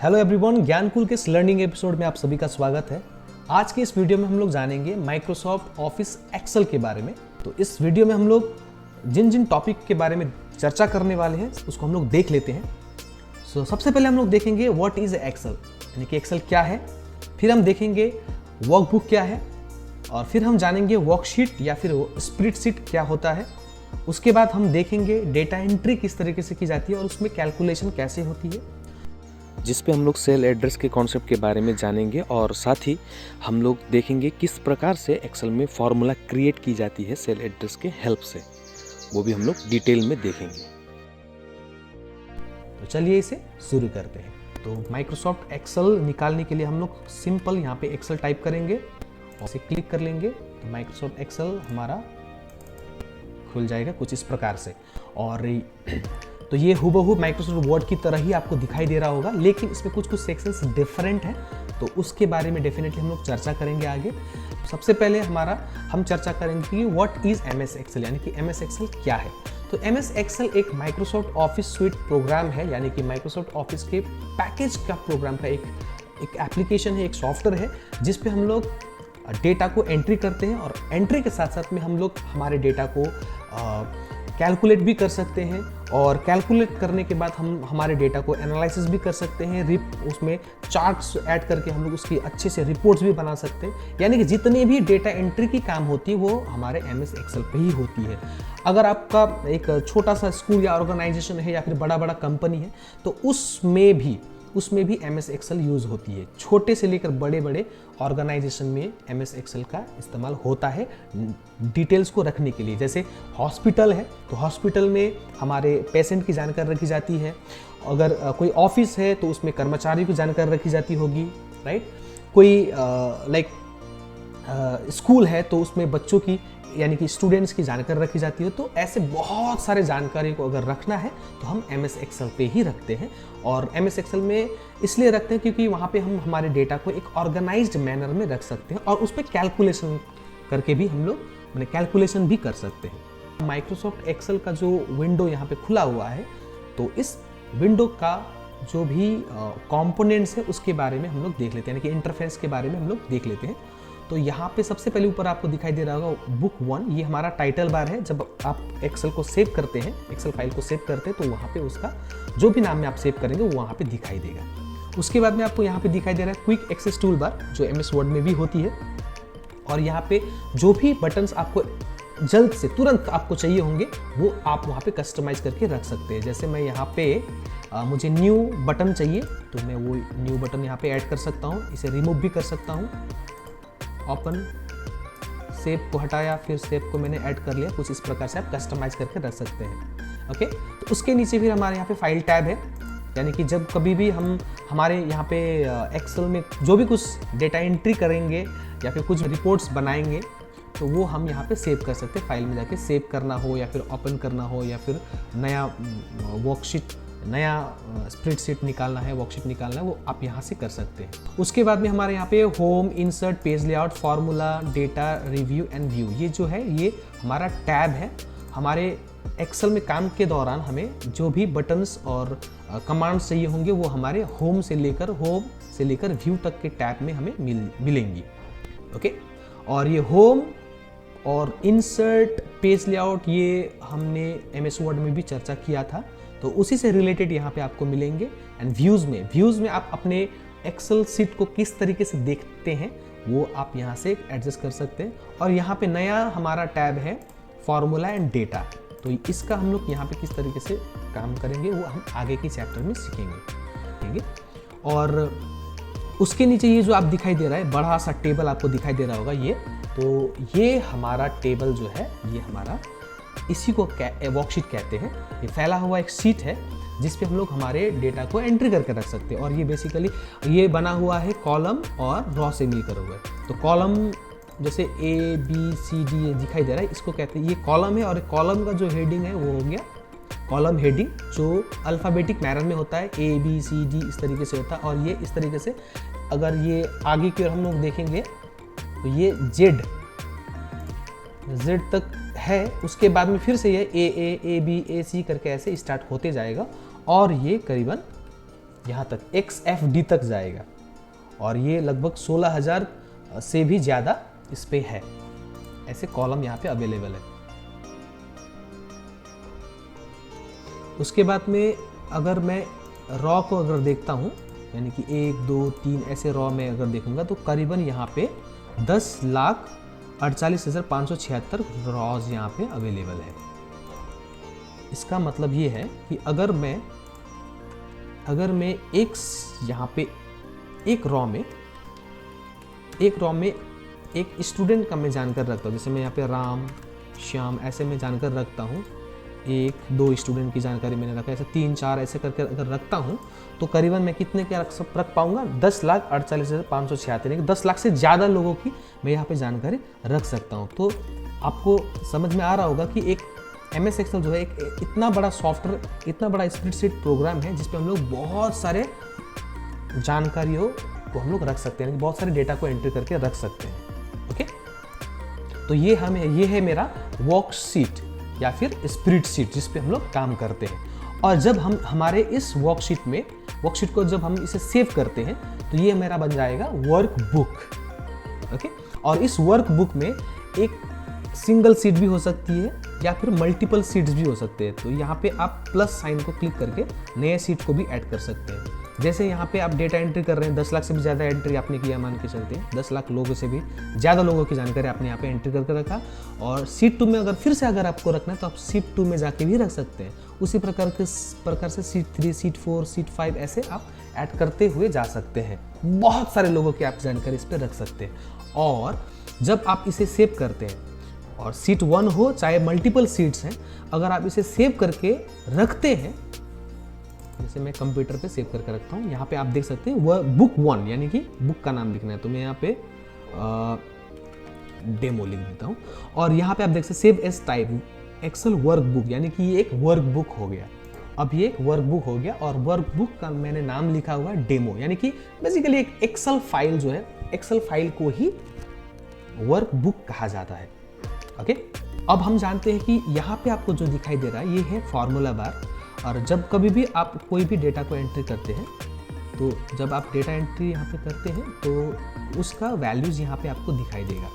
Hello everyone, ज्ञानकुल के इस learning episode में आप सभी का स्वागत है। आज के इस वीडियो में हम लोग जानेंगे माइक्रोसॉफ्ट ऑफिस एक्सेल के बारे में। तो इस वीडियो में हम लोग जिन जिन टॉपिक के बारे में चर्चा करने वाले हैं उसको हम लोग देख लेते हैं। सबसे पहले हम लोग देखेंगे व्हाट इज एक्सेल, यानी कि एक्सेल क्या है। फिर हम देखेंगे वर्कबुक क्या है, और फिर हम जानेंगे वर्कशीट या फिर स्प्रेडशीट क्या होता है। उसके बाद हम देखेंगे डेटा एंट्री किस तरीके से की जाती है और उसमें कैलकुलेशन कैसे होती है, जिस पे हम लोग सेल एड्रेस के कॉन्सेप्ट के बारे में जानेंगे। और साथ ही हम लोग देखेंगे किस प्रकार से एक्सेल में फॉर्मूला क्रिएट की जाती है सेल एड्रेस के हेल्प से, वो भी हम लोग डिटेल में देखेंगे। तो चलिए इसे शुरू करते हैं। तो माइक्रोसॉफ्ट एक्सेल निकालने के लिए हम लोग सिंपल यहाँ पे एक्सेल टाइप करेंगे और इसे क्लिक कर लेंगे तो माइक्रोसॉफ्ट एक्सेल हमारा खुल जाएगा कुछ इस प्रकार से। और तो ये हूबहू माइक्रोसॉफ्ट वर्ड की तरह ही आपको दिखाई दे रहा होगा, लेकिन इसमें कुछ सेक्शंस डिफरेंट हैं, तो उसके बारे में डेफिनेटली हम लोग चर्चा करेंगे आगे। सबसे पहले हम चर्चा करेंगे कि व्हाट इज एमएस एक्सेल, यानी कि एमएस एक्सेल क्या है। तो एमएस एक्सेल एक माइक्रोसॉफ्ट ऑफिस स्वीट प्रोग्राम है, यानी कि माइक्रोसॉफ्ट ऑफिस के पैकेज का प्रोग्राम का एक एप्लीकेशन है, एक सॉफ्टवेयर है, जिस पे हम लोग डेटा को एंट्री करते हैं और एंट्री के साथ साथ में हम लोग हमारे डेटा को कैलकुलेट भी कर सकते हैं, और कैलकुलेट करने के बाद हम हमारे डेटा को एनालिसिस भी कर सकते हैं। उसमें चार्ट्स ऐड करके हम लोग उसकी अच्छे से रिपोर्ट्स भी बना सकते हैं। यानी कि जितने भी डेटा एंट्री की काम होती है वो हमारे एमएस एक्सेल पे ही होती है। अगर आपका एक छोटा सा स्कूल या ऑर्गेनाइजेशन है या फिर बड़ा बड़ा कंपनी है तो उसमें भी एमएस एक्सेल यूज़ होती है। छोटे से लेकर बड़े बड़े ऑर्गेनाइजेशन में एमएस एक्सेल का इस्तेमाल होता है डिटेल्स को रखने के लिए। जैसे हॉस्पिटल है तो हॉस्पिटल में हमारे पेशेंट की जानकारी रखी जाती है। अगर कोई ऑफिस है तो उसमें कर्मचारी की जानकारी रखी जाती होगी, राइट। कोई स्कूल है तो उसमें बच्चों की यानी कि स्टूडेंट्स की जानकारी रखी जाती है। तो ऐसे बहुत सारे जानकारी को अगर रखना है तो हम एमएस एक्सेल पे ही रखते हैं। और एमएस एक्सेल में इसलिए रखते हैं क्योंकि वहाँ पे हम हमारे डेटा को एक ऑर्गेनाइज्ड मैनर में रख सकते हैं और उस पर कैलकुलेशन करके भी हम लोग कैलकुलेशन भी कर सकते हैं। माइक्रोसॉफ्ट एक्सेल का जो विंडो यहाँ पे खुला हुआ है, तो इस विंडो का जो भी कॉम्पोनेंट्स है उसके बारे में हम लोग देख लेते हैं, यानी कि इंटरफेस के बारे में हम लोग देख लेते हैं। तो यहाँ पे सबसे पहले ऊपर आपको दिखाई दे रहा होगा बुक 1, ये हमारा टाइटल बार है। जब आप एक्सेल को सेव करते हैं, एक्सेल फाइल को सेव करते हैं, तो वहाँ पे उसका जो भी नाम में आप सेव करेंगे वो वहाँ पे दिखाई देगा। उसके बाद में आपको यहाँ पे दिखाई दे रहा है क्विक एक्सेस टूल बार, जो एमएस वर्ड में भी होती है। और यहाँ पे जो भी बटन्स आपको जल्द से तुरंत आपको चाहिए होंगे वो आप वहाँ पे कस्टमाइज करके रख सकते हैं। जैसे मैं यहाँ पे मुझे न्यू बटन चाहिए तो मैं वो न्यू बटन यहाँ पे ऐड कर सकता हूँ, इसे रिमूव भी कर सकता हूँ। ओपन, सेव को हटाया, फिर सेव को मैंने ऐड कर लिया। कुछ इस प्रकार से आप कस्टमाइज करके रख सकते हैं। ओके, तो उसके नीचे फिर हमारे यहाँ पे फाइल टैब है, यानी कि जब कभी भी हम हमारे यहाँ पे एक्सेल में जो भी कुछ डेटा एंट्री करेंगे या फिर कुछ रिपोर्ट्स बनाएंगे तो वो हम यहाँ पे सेव कर सकते हैं। फाइल में जाके सेव करना हो या फिर ओपन करना हो या फिर नया वर्कशीट, नया स्प्रेडशीट निकालना है, वर्कशीट निकालना है, वो आप यहाँ से कर सकते हैं। उसके बाद में हमारे यहाँ पे home, insert, page layout, formula, data, review and view, ये जो है ये हमारा टैब है। हमारे एक्सेल में काम के दौरान हमें जो भी बटन्स और कमांड्स चाहिए होंगे वो हमारे होम से लेकर व्यू तक के टैब में हमें मिलेंगी। ओके, और ये होम और इंसर्ट, पेज लेआउट ये हमने एमएस वर्ड में भी चर्चा किया था, तो उसी से रिलेटेड यहाँ पे आपको मिलेंगे। एंड व्यूज़ में आप अपने एक्सेल सीट को किस तरीके से देखते हैं वो आप यहाँ से एडजस्ट कर सकते हैं। और यहाँ पे नया हमारा टैब है फार्मूला एंड डेटा, तो इसका हम लोग यहाँ पे किस तरीके से काम करेंगे वो हम आगे के चैप्टर में सीखेंगे। और उसके नीचे ये जो आप दिखाई दे रहा है बड़ा सा टेबल आपको दिखाई दे रहा होगा, तो ये हमारा टेबल जो है ये हमारा इसी को वर्कशीट कहते हैं। ये फैला हुआ एक शीट है जिस पे हम लोग हमारे डेटा को एंट्री करके रख सकते हैं। और ये बेसिकली ये बना हुआ है कॉलम और रॉ से मिलकर हुआ है। तो कॉलम जैसे ABCD ये दिखाई दे रहा है, इसको कहते हैं, ये कॉलम है। और कॉलम का जो हेडिंग है वो हो गया कॉलम हेडिंग, जो अल्फ़ाबेटिक मैनर में होता है, ABCD इस तरीके से होता है। और ये इस तरीके से अगर ये आगे की ओर हम लोग देखेंगे तो ये Z तक है। उसके बाद में फिर से ये A, A, B, A, C करके ऐसे स्टार्ट होते जाएगा और ये करीबन यहाँ तक XFD तक जाएगा और ये लगभग 16,000 से भी ज़्यादा इस पे है, ऐसे कॉलम यहाँ पे अवेलेबल है। उसके बाद में अगर मैं रॉ को अगर देखता हूँ, यानी कि 1, 2, 3 ऐसे रॉ में अगर देखूंगा तो करीबन यहाँ पे 10,48,576 रॉज यहाँ पे अवेलेबल है। इसका मतलब ये है कि अगर मैं यहाँ पे एक रॉ में एक स्टूडेंट का मैं जानकर रखता हूँ, जैसे मैं यहाँ पे राम, श्याम ऐसे मैं जानकर रखता हूँ, 1, 2 स्टूडेंट की जानकारी मैंने रखा, ऐसे 3, 4 ऐसे करके अगर रखता हूँ तो करीबन मैं कितने के रख पाऊंगा, 10,48,576, यानी 10 लाख से ज़्यादा लोगों की मैं यहाँ पे जानकारी रख सकता हूँ। तो आपको समझ में आ रहा होगा कि एक MS एक्सेल जो है एक इतना बड़ा सॉफ्टवेयर, इतना बड़ा स्प्रेडशीट प्रोग्राम है जिसपे हम लोग बहुत सारे जानकारियों को हम लोग रख सकते हैं, बहुत सारे डेटा को एंट्री करके रख सकते हैं। ओके, तो ये है मेरा वर्कशीट या फिर स्प्रेडशीट जिस पे हम लोग काम करते हैं। और जब हम हमारे इस वर्कशीट को जब हम इसे सेव करते हैं तो ये मेरा बन जाएगा वर्कबुक। ओके, और इस वर्कबुक में एक सिंगल सीट भी हो सकती है या फिर मल्टीपल सीट्स भी हो सकते हैं। तो यहाँ पे आप प्लस साइन को क्लिक करके नए सीट को भी ऐड कर सकते हैं। जैसे यहाँ पे आप डेटा एंट्री कर रहे हैं, 10 लाख से भी ज़्यादा एंट्री आपने किया मान के चलते हैं, 10 लाख लोगों से भी ज़्यादा लोगों की जानकारी आपने यहाँ पे एंट्री करके रखा। और सीट 2 में अगर फिर से अगर आपको रखना है तो आप सीट 2 में जाके भी रख सकते हैं। उसी प्रकार से सीट 3, सीट 4, सीट 5 ऐसे आप ऐड करते हुए जा सकते हैं। बहुत सारे लोगों की आप जानकारी इस पर रख सकते हैं। और जब आप इसे सेव करते हैं और सीट 1 हो चाहे मल्टीपल सीट्स हैं, अगर आप इसे सेव करके रखते हैं, जैसे मैं कंप्यूटर पे सेव करके रखता हूँ, यहाँ पे आप देख सकते हैं वह बुक 1 यानी कि बुक का नाम लिखना है, तो मैं यहाँ पे डेमो लिख देता हूँ। और यहाँ पे आप देख सकते save as type Excel workbook, यानी कि ये एक वर्कबुक हो गया। अब ये एक वर्कबुक हो गया और वर्कबुक का मैंने नाम लिखा हुआ है डेमो, यानी कि बेसिकली एक एक्सेल फाइल जो है, एक्सेल फाइल को ही वर्कबुक कहा जाता है। ओके, अब हम जानते हैं कि यहाँ पे आपको जो दिखाई दे रहा है ये है फॉर्मूला बार। और जब कभी भी आप कोई भी डेटा को एंट्री करते हैं, तो जब आप डेटा एंट्री यहाँ पे करते हैं तो उसका वैल्यूज़ यहाँ पे आपको दिखाई देगा।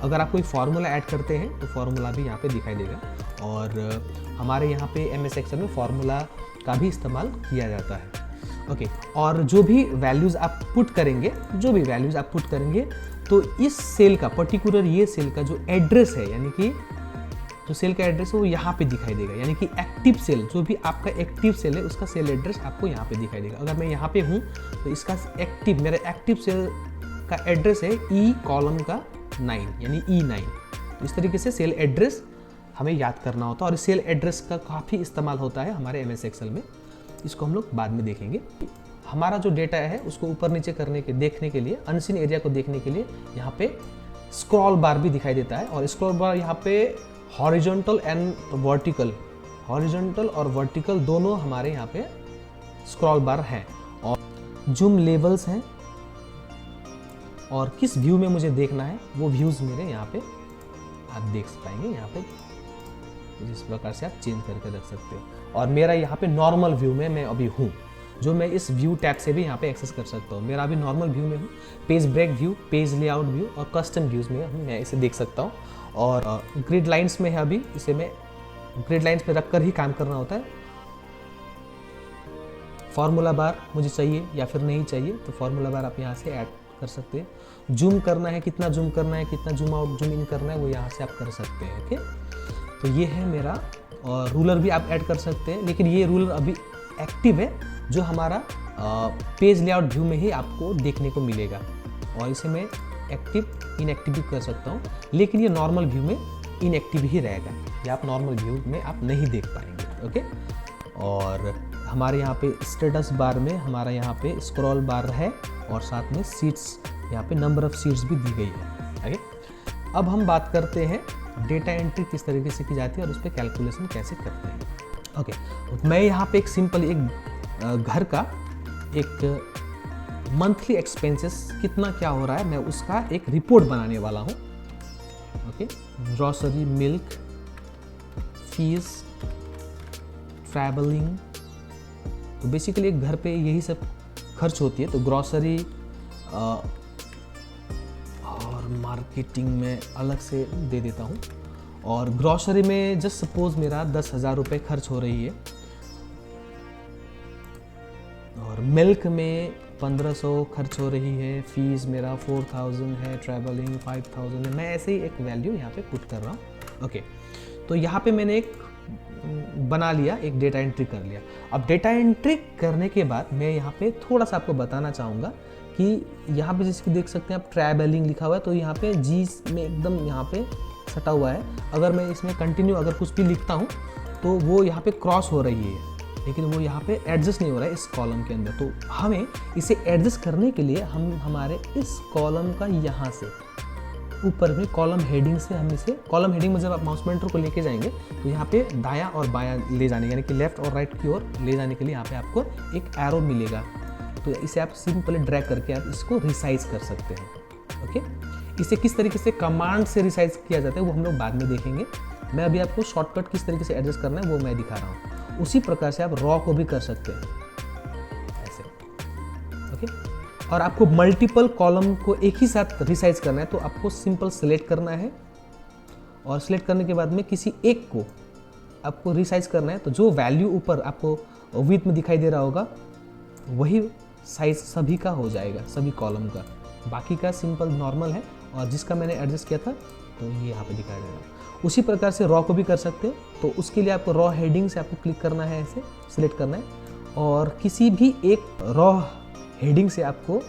अगर आप कोई फार्मूला ऐड करते हैं तो फार्मूला भी यहाँ पे दिखाई देगा। और हमारे यहाँ पे MS एक्सेल में फार्मूला का भी इस्तेमाल किया जाता है। ओके, और जो भी वैल्यूज़ आप पुट करेंगे, तो इस सेल का पर्टिकुलर ये सेल का जो एड्रेस है, यानी कि जो सेल का एड्रेस है वो यहाँ पे दिखाई देगा। यानी कि एक्टिव सेल, जो भी आपका एक्टिव सेल है उसका सेल एड्रेस आपको यहाँ पे दिखाई देगा। अगर मैं यहाँ पे हूँ तो इसका मेरा एक्टिव सेल का एड्रेस है E कॉलम का 9 यानी E9। तो इस तरीके से सेल एड्रेस हमें याद करना होता है और सेल एड्रेस का काफ़ी इस्तेमाल होता है हमारे MS एक्सेल में। इसको हम लोग बाद में देखेंगे। हमारा जो डेटा है उसको ऊपर नीचे देखने के लिए, अनसीन एरिया को देखने के लिए यहाँ पे स्क्रॉल बार भी दिखाई देता है। और स्क्रॉल बार यहाँ पे हॉरिजॉन्टल और वर्टिकल दोनों हमारे यहाँ पे स्क्रॉल बार हैं। और जूम लेवल्स हैं और किस व्यू में मुझे देखना है वो व्यूज़ मेरे यहाँ पे आप देख पाएंगे। यहाँ पे जिस प्रकार से आप चेंज करके रख सकते हैं। और मेरा यहाँ पे नॉर्मल व्यू में मैं अभी हूँ, जो मैं इस व्यू टैब से भी यहाँ पे एक्सेस कर सकता हूँ। मेरा अभी नॉर्मल व्यू में हूँ। Page break view, page layout view और कस्टम व्यूज़ में मैं इसे देख सकता हूँ। और ग्रिड लाइंस में है, अभी इसे मैं ग्रिड लाइंस पे रख कर ही काम करना होता है। फार्मूला बार मुझे चाहिए या फिर नहीं चाहिए तो फार्मूला बार आप यहाँ से ऐड कर सकते हैं। जूम करना है, कितना जूम करना है, कितना जूम आउट जूम इन करना है, वो यहाँ से आप कर सकते हैं। ओके, तो ये है मेरा। और रूलर भी आप ऐड कर सकते हैं, लेकिन ये रूलर अभी एक्टिव है, जो हमारा पेज लेआउट व्यू में ही आपको देखने को मिलेगा। और इसे मैं एक्टिव इनएक्टिव भी कर सकता हूँ, लेकिन ये नॉर्मल व्यू में इनएक्टिव ही रहेगा, या आप नॉर्मल व्यू में आप नहीं देख पाएंगे। ओके, और हमारे यहाँ पे स्टेटस बार में हमारा यहाँ पे स्क्रॉल बार है और साथ में सीट्स, यहाँ पे नंबर ऑफ सीट्स भी दी गई है। ओके, अब हम बात करते हैं डेटा एंट्री किस तरीके से की जाती है और उस पर कैलकुलेशन कैसे करते हैं। ओके, मैं यहाँ पे एक सिंपल एक घर का एक मंथली एक्सपेंसेस कितना क्या हो रहा है, मैं उसका एक रिपोर्ट बनाने वाला हूँ। Okay, grocery, milk, fees, travelling, तो बेसिकली एक घर पे यही सब खर्च होती है, तो ग्रॉसरी और मार्केटिंग में अलग से दे देता हूँ। और ग्रॉसरी में जस्ट सपोज मेरा 10,000 रुपये खर्च हो रही है, और मिल्क में 1500 खर्च हो रही है, फीस मेरा 4000 है, ट्रैवलिंग 5000 है। मैं ऐसे ही एक वैल्यू यहाँ पे पुट कर रहा हूँ। ओके, तो यहाँ पे मैंने एक बना लिया, एक डेटा एंट्री कर लिया। अब डेटा एंट्री करने के बाद मैं यहाँ पे थोड़ा सा आपको बताना चाहूँगा कि यहाँ पे जिसकी देख सकते हैं आप ट्रैवलिंग लिखा हुआ है, तो यहाँ पे जी में एकदम यहाँ पे सटा हुआ है। अगर मैं इसमें कंटिन्यू अगर कुछ भी लिखता हूँ तो वो यहाँ पे क्रॉस हो रही है, लेकिन वो यहाँ पे एडजस्ट नहीं हो रहा है इस कॉलम के अंदर। तो हमें इसे एडजस्ट करने के लिए हम हमारे इस कॉलम का यहाँ से ऊपर में कॉलम हेडिंग से हम इसे, कॉलम हेडिंग में जब आप माउस पॉइंटर को लेके जाएंगे तो यहाँ पे दायां और बायां ले जाने, यानी कि लेफ्ट और राइट की ओर ले जाने के लिए यहाँ पे आपको एक एरो मिलेगा। तो इसे आप सिंपली ड्रैग करके आप इसको रिसाइज कर सकते हैं। ओके, इसे किस तरीके से कमांड से रिसाइज किया जाता है वो हम लोग बाद में देखेंगे। मैं अभी आपको शॉर्टकट किस तरीके से एडजस्ट करना है वो मैं दिखा रहा हूँ। उसी प्रकार से आप रॉ को भी कर सकते हैं ऐसे। ओके, और आपको मल्टीपल कॉलम को एक ही साथ रिसाइज करना है, तो आपको सिंपल सेलेक्ट करना है, और सेलेक्ट करने के बाद में किसी एक को आपको रिसाइज करना है। तो जो वैल्यू ऊपर आपको विड्थ में दिखाई दे रहा होगा वही साइज सभी का हो जाएगा, सभी कॉलम का। बाकी का सिंपल नॉर्मल है, और जिसका मैंने एडजस्ट किया था तो ये यहाँ पे दिखाई दे रहा है। उसी प्रकार से रॉ को भी कर सकते हैं। तो उसके लिए आपको रॉ हेडिंग से आपको क्लिक करना है, ऐसे सिलेक्ट करना है, और किसी भी एक रॉ हेडिंग से आपको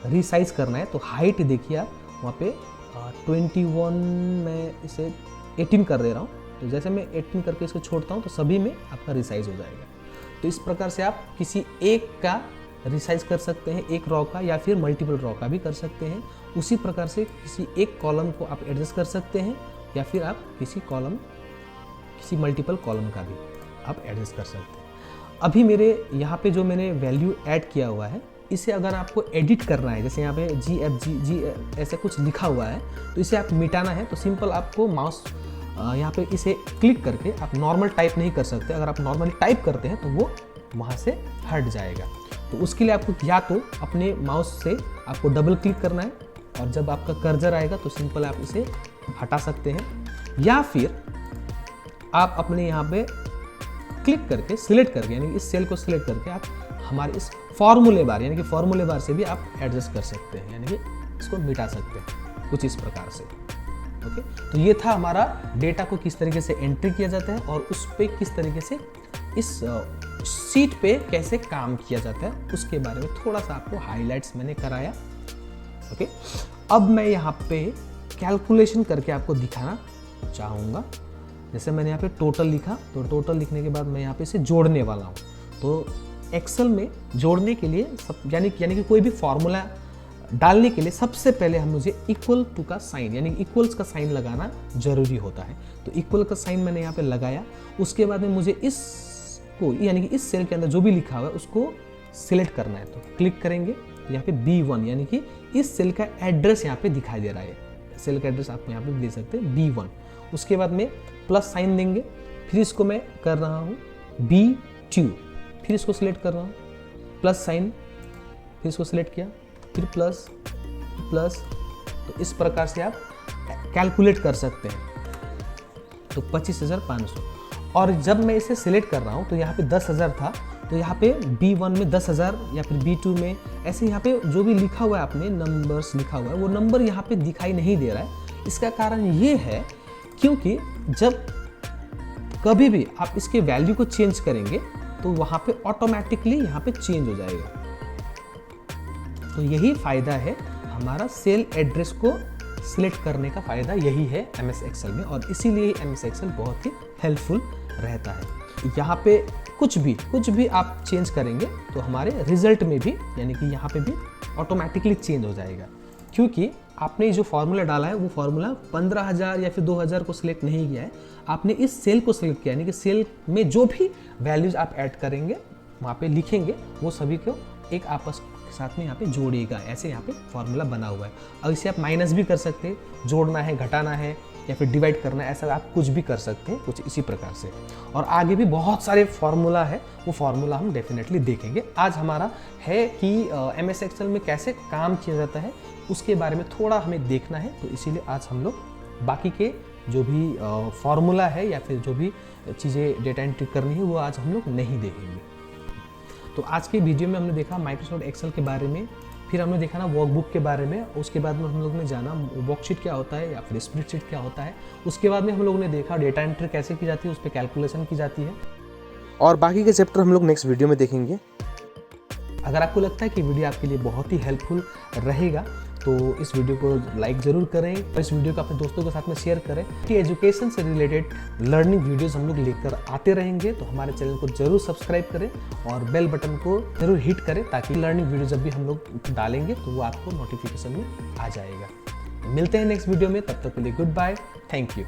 रिसाइज करना है। तो हाइट देखिए आप वहाँ पे 21, मैं इसे 18 कर दे रहा हूँ। तो जैसे मैं 18 करके इसको छोड़ता हूँ तो सभी में आपका रिसाइज हो जाएगा। तो इस प्रकार से आप किसी एक का रिसाइज कर सकते हैं, एक रॉ का, या फिर मल्टीपल रॉ का भी कर सकते हैं। उसी प्रकार से किसी एक कॉलम को आप एडजस्ट कर सकते हैं, या फिर आप किसी मल्टीपल कॉलम का भी आप एडजस्ट कर सकते हैं। अभी मेरे यहाँ पे जो मैंने वैल्यू ऐड किया हुआ है, इसे अगर आपको एडिट करना है, जैसे यहाँ पे जी ऐसे कुछ लिखा हुआ है, तो इसे आप मिटाना है, तो सिंपल आपको माउस यहाँ पे इसे क्लिक करके, आप नॉर्मल टाइप नहीं कर सकते। अगर आप नॉर्मली टाइप करते हैं तो वो वहाँ से हट जाएगा। तो उसके लिए आपको या तो अपने माउस से आपको डबल क्लिक करना है, और जब आपका कर्सर आएगा तो सिंपल आप इसे हटा सकते हैं, या फिर आप अपने यहाँ पे क्लिक करके सिलेक्ट करके, यानी इस सेल को सिलेक्ट करके आप हमारे इस फॉर्मूले बार, यानी कि फॉर्मूले बार से भी आप एडजस्ट कर सकते हैं, यानी कि इसको मिटा सकते हैं कुछ इस प्रकार से। ओके, तो ये था हमारा डेटा को किस तरीके से एंट्री किया जाता है, और उस पर किस तरीके से इस शीट पे कैसे काम किया जाता है, उसके बारे में थोड़ा सा आपको हाईलाइट्स मैंने कराया। ओके, अब मैं यहाँ पे कैलकुलेशन करके आपको दिखाना चाहूँगा। जैसे मैंने यहाँ पे टोटल लिखा, तो टोटल लिखने के बाद मैं यहाँ पे इसे जोड़ने वाला हूँ। तो एक्सेल में जोड़ने के लिए यानी कि कोई भी फॉर्मूला डालने के लिए सबसे पहले हम मुझे इक्वल टू का साइन, यानी कि इक्वल्स का साइन लगाना जरूरी होता है। तो इक्वल का साइन मैंने यहाँ पे लगाया। उसके बाद में मुझे इसको, यानी कि इस सेल के अंदर जो भी लिखा हुआ है उसको सिलेक्ट करना है। तो क्लिक करेंगे, यहाँ पे B1, यानी कि इस सेल का एड्रेस यहाँ पे दिखाई दे रहा है। सेल का एड्रेस आप यहाँ पे दे सकते हैं B1। उसके बाद में प्लस साइन देंगे, फिर इसको मैं कर रहा हूँ B2, फिर इसको सिलेक्ट कर रहा हूँ, प्लस साइन, फिर इसको सिलेक्ट किया, फिर प्लस प्लस। तो इस प्रकार से आप कैलकुलेट कर सकते हैं। तो 25,500, और जब मैं इसे सिलेक्ट कर रहा हूँ तो यहाँ पे 10,000 था, तो यहाँ पे B1 में 10,000, या फिर B2 में ऐसे यहाँ पे जो भी लिखा हुआ है आपने नंबर्स लिखा हुआ है, वो नंबर यहाँ पे दिखाई नहीं दे रहा है। इसका कारण ये है क्योंकि जब कभी भी आप इसके वैल्यू को चेंज करेंगे तो वहाँ पे ऑटोमेटिकली यहाँ पे चेंज हो जाएगा। तो यही फ़ायदा है हमारा सेल एड्रेस को सिलेक्ट करने का फ़ायदा, यही है MS एक्सेल में, और इसीलिए MS एक्सेल बहुत ही हेल्पफुल रहता है। यहाँ पे कुछ भी आप चेंज करेंगे तो हमारे रिजल्ट में भी, यानी कि यहाँ पे भी ऑटोमेटिकली चेंज हो जाएगा, क्योंकि आपने जो फॉर्मूला डाला है वो फॉर्मूला 15,000 या फिर 2,000 को सिलेक्ट नहीं किया है, आपने इस सेल को सिलेक्ट किया, यानी कि सेल में जो भी वैल्यूज आप ऐड करेंगे वहाँ पे लिखेंगे वो सभी को एक आपस के साथ में यहाँ पे जोड़ेगा। ऐसे यहाँ पे फॉर्मूला बना हुआ है। अब इसे आप माइनस भी कर सकते हैं, जोड़ना है, घटाना है, या फिर डिवाइड करना है, ऐसा आप कुछ भी कर सकते हैं, कुछ इसी प्रकार से। और आगे भी बहुत सारे फार्मूला है, वो फार्मूला हम डेफिनेटली देखेंगे। आज हमारा है कि MS एक्सेल में कैसे काम किया जाता है उसके बारे में थोड़ा हमें देखना है, तो इसीलिए आज हम लोग बाकी के जो भी फार्मूला है या फिर जो भी चीज़ें डेटा एंट्री करनी है वो आज हम लोग नहीं देखेंगे। तो आज के वीडियो में हमने देखा माइक्रोसॉफ्ट एक्सेल के बारे में, फिर हमने देखा ना वर्कबुक के बारे में, उसके बाद में हम लोग ने जाना वर्कशीट क्या होता है या फिर स्प्रेडशीट क्या होता है, उसके बाद में हम लोग ने देखा डेटा एंट्री कैसे की जाती है, उस पर कैलकुलेशन की जाती है। और बाकी के चैप्टर हम लोग नेक्स्ट वीडियो में देखेंगे। अगर आपको लगता है कि वीडियो आपके लिए बहुत ही हेल्पफुल रहेगा तो इस वीडियो को लाइक ज़रूर करें और इस वीडियो को अपने दोस्तों के साथ में शेयर करें कि एजुकेशन से रिलेटेड लर्निंग वीडियोस हम लोग लेकर आते रहेंगे। तो हमारे चैनल को जरूर सब्सक्राइब करें और बेल बटन को जरूर हिट करें ताकि लर्निंग वीडियो जब भी हम लोग डालेंगे तो वो आपको नोटिफिकेशन में आ जाएगा। मिलते हैं नेक्स्ट वीडियो में, तब तक के लिए गुड बाय, थैंक यू।